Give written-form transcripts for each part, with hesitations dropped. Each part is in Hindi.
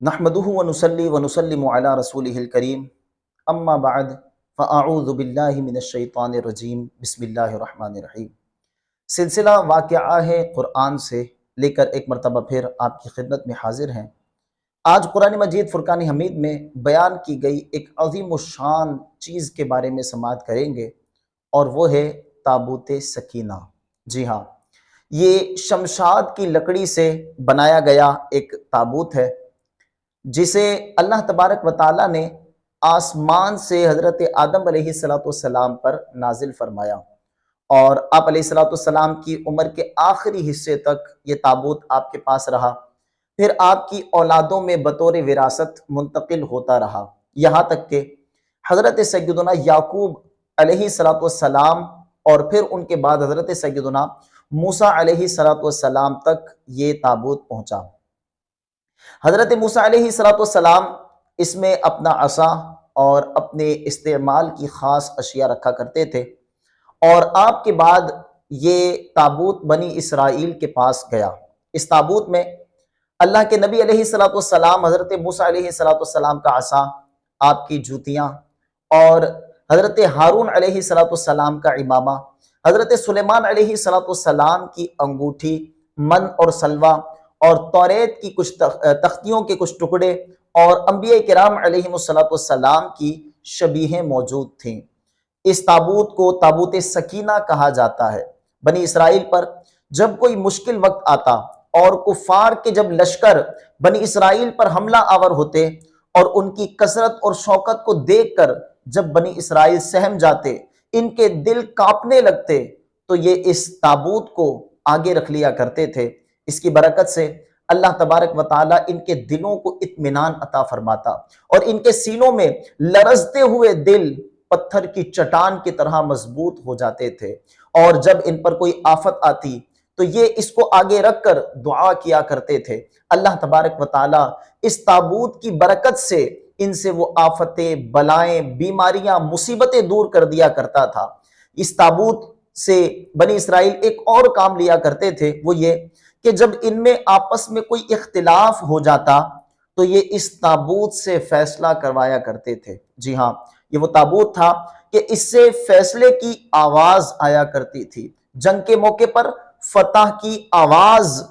नहमदुहु व नुसल्ली व नुसल्लिमु अला रसूलिहिल करीम अम्मा बाद फ़अऊज़ु बिल्लाहि मिनश शैतानिर रजीम बिस्मिल्लाहिर रहमानिर रहीम। सिलसिला वाक़या है क़ुरआन से लेकर एक मरतबा फिर आपकी खिदमत में हाजिर हैं। आज कुरान मजीद फ़ुरक़ान हमीद में बयान की गई एक अज़ीम व शान चीज़ के बारे में समाअत करेंगे और वो है ताबूत सकीना। जी हाँ, ये शमशाद की लकड़ी से बनाया गया एक ताबूत है जिसे अल्लाह तबारक व तआला ने आसमान से हज़रत आदम अलैहिस्सलाम पर नाजिल फरमाया और आप अलैहिस्सलाम की उम्र के आखिरी हिस्से तक ये ताबूत आपके पास रहा। फिर आपकी औलादों में बतौर विरासत मुंतकिल होता रहा, यहाँ तक कि हज़रत सैयदना याकूब अलैहिस्सलाम और फिर उनके बाद हज़रत सैयदना मूसा अलैहिस्सलाम तक ये ताबूत पहुँचा। हज़रत मूसा अलैहिस्सलाम इसमें अपना असा और अपने इस्तेमाल की ख़ास अशिया रखा करते थे और आपके बाद ये ताबूत बनी इसराइल के पास गया। इस ताबूत में अल्लाह के नबी अलैहिस्सलाम हज़रत मूसा अलैहिस्सलाम का असा, आपकी जूतियाँ और हज़रत हारून अलैहिस्सलाम का इमामा, हज़रत सुलेमान अलैहिस्सलाम की अंगूठी, मन और सलवा और तौरेत की कुछ तख्तियों के कुछ टुकड़े और अंबिया किराम अलैहिमुस्सलाम की शबीहें मौजूद थीं। इस ताबूत को ताबूत सकीना कहा जाता है। बनी इसराइल पर जब कोई मुश्किल वक्त आता और कुफार के जब लश्कर बनी इसराइल पर हमला आवर होते और उनकी कसरत और शौकत को देखकर जब बनी इसराइल सहम जाते, इनके दिल कांपने लगते, तो ये इस ताबूत को आगे रख लिया करते थे। इसकी बरकत से अल्लाह तबारक व तआला इनके दिलों को इत्मीनान अता फरमाता और इनके सीनों में लरजते हुए दिल पत्थर की चट्टान की तरह मजबूत हो जाते थे और जब इन पर कोई आफत आती तो ये इसको आगे रखकर दुआ किया करते थे। अल्लाह तबारक व तआला इस ताबूत की बरकत से इनसे वो आफतें, बलाएं, बीमारियां, मुसीबतें दूर कर दिया करता था। इस ताबूत से बनी इसराइल एक और काम लिया करते थे, वो ये कि जब इनमें आपस में कोई इख्तिलाफ हो जाता तो ये इस ताबूत से फैसला करवाया करते थे। जी हाँ, ये वो ताबूत था कि इससे फैसले की आवाज आया करती थी। जंग के मौके पर फतह की आवाज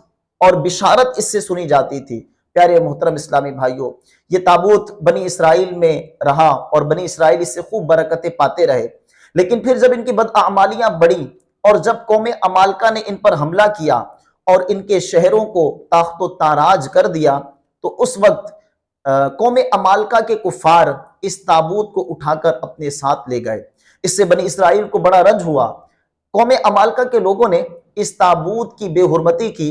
और बिशारत इससे सुनी जाती थी। प्यारे मोहतरम इस्लामी भाइयों, ये ताबूत बनी इसराइल में रहा और बनी इसराइल इससे खूब बरकतें पाते रहे। लेकिन फिर जब इनकी बदआमालियां बढ़ी और जब कौम अमालका ने इन पर हमला किया और इनके शहरों को ताख्तो ताराज कर दिया, तो उस वक्त कौम अमालका के कुफार इस ताबूत को उठाकर अपने साथ ले गए। इससे बनी इसराइल को बड़ा रंज हुआ। कौम अमालका के लोगों ने इस ताबूत की बेहुरमती की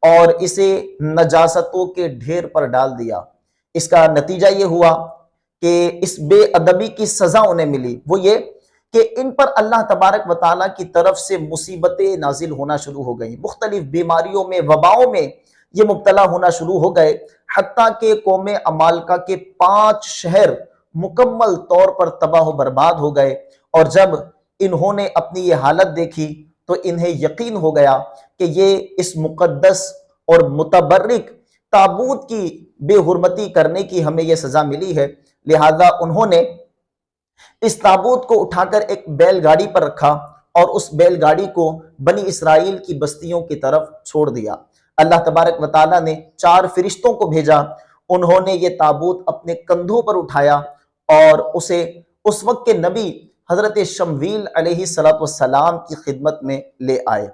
और इसे नजासतों के ढेर पर डाल दिया। इसका नतीजा ये हुआ कि इस बेअदबी की सजा उन्हें मिली। वो ये कि इन पर अल्लाह तबारक व तआला की तरफ से मुसीबतें नाजिल होना शुरू हो गई। मुख्तलिफ बीमारियों में, वबाओं में ये मुब्तला होना शुरू हो गए, हत्ता के कौम अमालका के 5 शहर मुकम्मल तौर पर तबाह बर्बाद हो गए। और जब इन्होंने अपनी ये हालत देखी तो इन्हें यकीन हो गया कि ये इस मुकद्दस और मुतबर्रिक ताबूत की बेहुरमती करने की हमें यह सजा मिली है। लिहाजा उन्होंने इस ताबूत को उठाकर एक बैलगाड़ी पर रखा और उस बैलगाड़ी को बनी इसराइल की बस्तियों की तरफ छोड़ दिया। अल्लाह तबारक व तआला ने 4 फरिश्तों को भेजा। उन्होंने ये ताबूत अपने कंधों पर उठाया और उसे उस वक्त के नबी हजरत शमवील अलैहिस्सलाम की खिदमत में ले आए।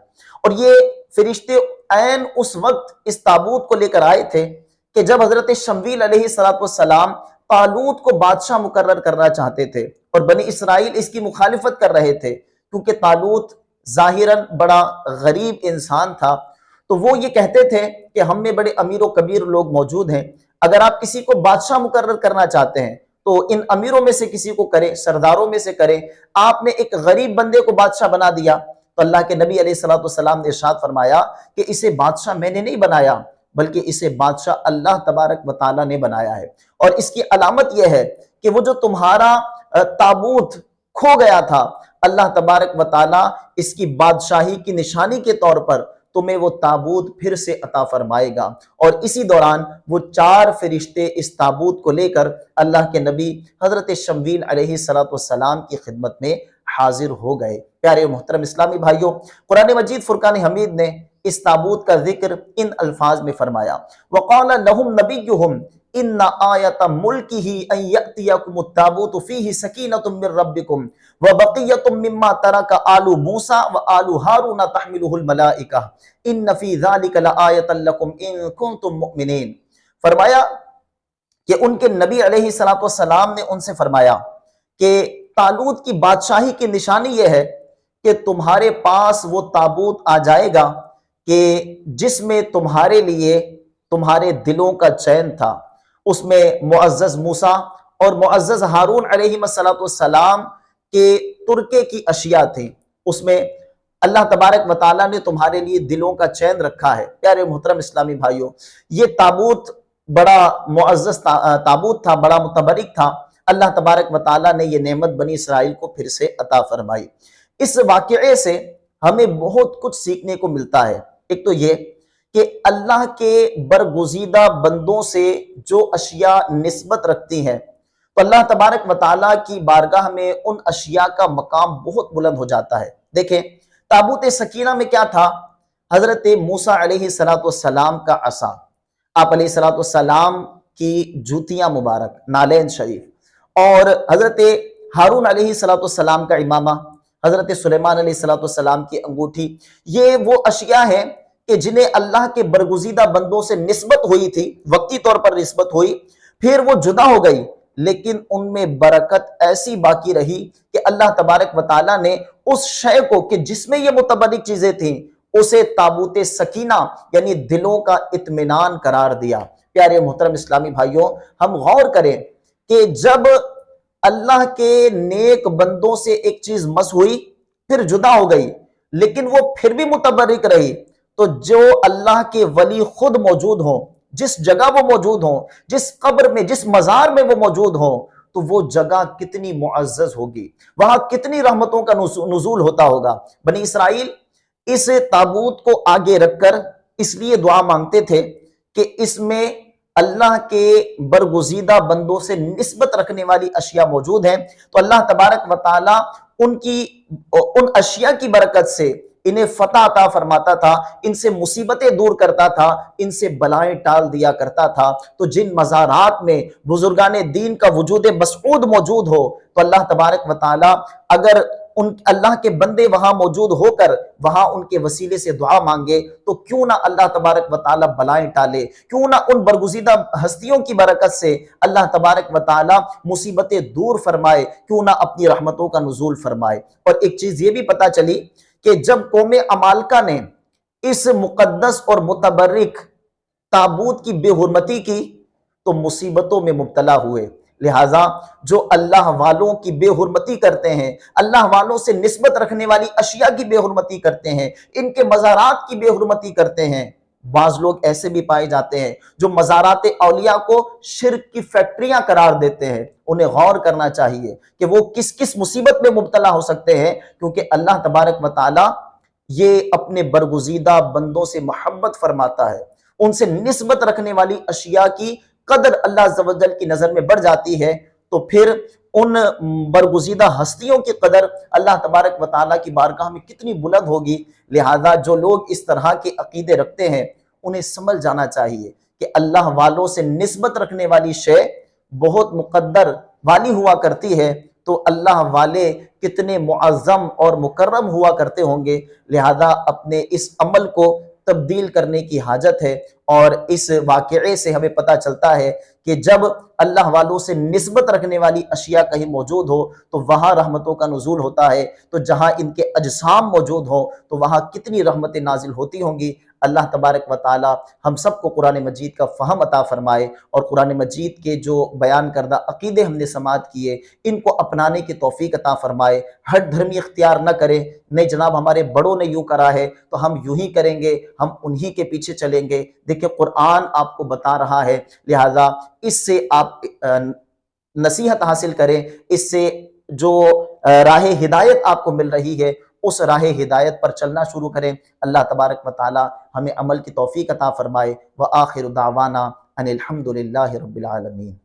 और ये फरिश्ते ऐन उस वक्त इस ताबूत को लेकर आए थे कि जब हजरत शमवील अलैहिस्सलाम तालूत को बादशाह मुकर्रर करना चाहते थे और बनी इसराइल इसकी मुखालिफत कर रहे थे, क्योंकि तालूत जाहिरन बड़ा गरीब इंसान था। तो वो ये कहते थे कि हम में बड़े अमीर व कबीर लोग मौजूद हैं, अगर आप किसी को बादशाह मुकर्रर करना चाहते हैं तो इन अमीरों में से किसी को करें, सरदारों में से करें। आपने एक गरीब बंदे को बादशाह बना दिया। तो अल्लाह के नबी अलैहिस्सलाम ने इरशाद फरमाया कि इसे बादशाह मैंने नहीं बनाया, बल्कि इसे बादशाह अल्लाह तबारक व तआला ने बनाया है। और इसकी अलामत यह है कि वो जो तुम्हारा ताबूत खो गया था, अल्लाह तबारक व तआला इसकी बादशाही की निशानी के तौर पर तुम्हें वो ताबूत फिर से अता फरमाएगा। और इसी दौरान वो 4 फरिश्ते इस ताबूत को लेकर अल्लाह के नबी हजरत शम्वील अलैहिस्सलाम की खिदमत में हाजिर हो गए। प्यारे मोहतरम इस्लामी भाइयों, कुरान मजीद फुरकान हमीद ने इस ताबूत का जिक्र इन अल्फाज में फरमाया, वक़ाल लहुम नबियुहुम इन्ना आयत मुल्किही अन यअतियकुमुत ताबूतु फीही सकीनतुम मिर रब्बिकुम व बक़ियतुम मिम्मा तरका आलु मूसा व आलु हारून तहमिलुहुल मलाइका इन्न फी ज़ालिका लआयतन लकुम इन कुंतुम मुमिनीन। फरमाया कि उनके नबी अलैहिस्सलातु वस्सलाम ने उनसे फरमाया कि तालूत की बादशाही की निशानी यह है कि तुम्हारे पास वो ताबूत आ जाएगा कि जिसमें तुम्हारे लिए तुम्हारे दिलों का चयन था। उसमें मुअज़्ज़ज़ मूसा और मुअज़्ज़ज़ हारून अलैहिस्सलाम के तुर्के की अशिया थी। उसमें अल्लाह तबारक व तआला ने तुम्हारे लिए दिलों का चयन रखा है। प्यारे मोहतरम इस्लामी भाइयों, ये ताबूत बड़ा मुअज़्ज़ज़ ताबूत था, बड़ा मुतबरिक था। अल्लाह तबारक व तआला ने ये नेमत बनी इसराइल को फिर से अता फरमाई। इस वाक़ये से हमें बहुत कुछ सीखने को मिलता है। एक तो ये कि अल्लाह के बरगुज़ीदा बंदों से जो अशिया निस्बत रखती हैं, तो अल्लाह तबारक व तआला की बारगाह में उन अशिया का मकाम बहुत बुलंद हो जाता है। देखें, ताबूत सकीना में क्या था? हजरत मूसा अलैहिस्सलातु वस्सलाम का असा, आप अलैहिस्सलातु वस्सलाम की जूतियां मुबारक, नालैन शरीफ, और हजरत हारून अलैहिस्सलातु वस्सलाम का इमामा, हजरत सुलेमान अलैहिस्सलातु वस्सलाम की अंगूठी। ये वो अशिया हैं कि जिन्हें अल्लाह के बरगुज़ीदा बंदों से निस्बत हुई थी, वक्ती तौर पर निस्बत हुई, फिर वो जुदा हो गई, लेकिन उनमें बरकत ऐसी बाकी रही कि अल्लाह तबारक व तआला ने उस शय को कि जिसमें ये मुतबरिक चीजें थीं, उसे ताबूत सकीना यानी दिलों का इत्मीनान करार दिया। प्यारे मोहतरम इस्लामी भाइयों, हम गौर करें कि जब अल्लाह के नेक बंदों से एक चीज मस हुई, फिर जुदा हो गई, लेकिन वो फिर भी मुतबरिक रही, तो जो अल्लाह के वली खुद मौजूद हो, जिस जगह वो मौजूद हो, जिस कब्र में, जिस मजार में वो मौजूद हो, तो वो जगह कितनी मुअज़्ज़ज़ होगी, वहां कितनी रहमतों का नुज़ूल होता होगा। बनी इसराइल इस ताबूत को आगे रखकर इसलिए दुआ मांगते थे कि इसमें अल्लाह के बरगुज़ीदा बंदों से निस्बत रखने वाली अशिया मौजूद हैं, तो अल्लाह तबारक व तआला उन अशिया की बरकत से इन्हें फतह अता फरमाता था, इनसे मुसीबतें दूर करता था, इनसे बलाएं टाल दिया करता था। तो जिन मज़ारात में बुजुर्गाने दीन का वजूद मसऊद मौजूद हो, तो अल्लाह तबारक व तआला अगर उन अल्लाह के बंदे वहां मौजूद होकर वहां उनके वसीले से दुआ मांगे, तो क्यों ना अल्लाह तबारक व तआला बलाएं टाले, क्यों ना उन बरगुज़ीदा हस्तियों की बरकत से अल्लाह तबारक व तआला मुसीबतें दूर फरमाए, क्यों ना अपनी रहमतों का नुज़ूल फरमाए। और एक चीज ये भी पता चली कि जब कौमे अमालका ने इस मुकद्दस और मुतबर्रिक ताबूत की बेहुरमती की, तो मुसीबतों में मुब्तला हुए। लिहाजा जो अल्लाह वालों की बेहुरमती करते हैं, अल्लाह वालों से निस्बत रखने वाली अशिया की बेहुरमती करते हैं, इनके मज़ारात की बेहुरमती करते हैं, बाज लोग ऐसे भी पाए जाते हैं जो मज़ारात औलिया को शिर्क की फैक्ट्रियां करार देते हैं। उन्हें गौर करना चाहिए कि वो किस किस मुसीबत में मुब्तला हो सकते हैं, क्योंकि अल्लाह तबारक व तआला ये अपने बरगुज़ीदा बंदों से मोहब्बत फरमाता है। उनसे निस्बत रखने वाली अशिया की कदर अल्लाह अज़्ज़ व जल की नजर में बढ़ जाती है, तो फिर उन बरगुज़ीदा हस्तियों की कदर अल्लाह तबारक व तआला की बारगाह में कितनी बुलंद होगी। लिहाजा जो लोग इस तरह के अकीदे रखते हैं, उन्हें समझ जाना चाहिए कि अल्लाह वालों से निस्बत रखने वाली शय बहुत मुकद्दर वाली हुआ करती है, तो अल्लाह वाले कितने मुअज़्ज़म और मुकर्रम हुआ करते होंगे। लिहाजा अपने इस अमल को तब्दील करने की हाजत है। और इस वाक़ये से हमें पता चलता है कि जब अल्लाह वालों से निस्बत रखने वाली अशिया कहीं मौजूद हो, तो वहाँ रहमतों का नुज़ूल होता है, तो जहाँ इनके अजसाम मौजूद हो, तो वहाँ कितनी रहमतें नाजिल होती होंगी। अल्लाह तबारक व तआला हम सबको कुरान मजीद का फ़हम अता फ़रमाए, और कुरान मजीद के जो बयान करदा अक़ीदे हमने समात किए, इनको अपनाने की तौफ़ीक अता फ़रमाए। हट धर्मी इख्तियार न करें, नहीं जनाब हमारे बड़ों ने यूँ करा है तो हम यूँ ही करेंगे, हम उन्हीं के पीछे चलेंगे। देखिए कुरान आपको बता रहा है, लिहाजा इससे आप नसीहत हासिल करें, इससे जो राह हिदायत आपको मिल रही है उस राह हिदायत पर चलना शुरू करें। अल्लाह तबारक व तआला हमें अमल की तौफीक अता फरमाए। व आखिर दावाना अनिल हम्दुलिल्लाहि रब्बिल आलमीन।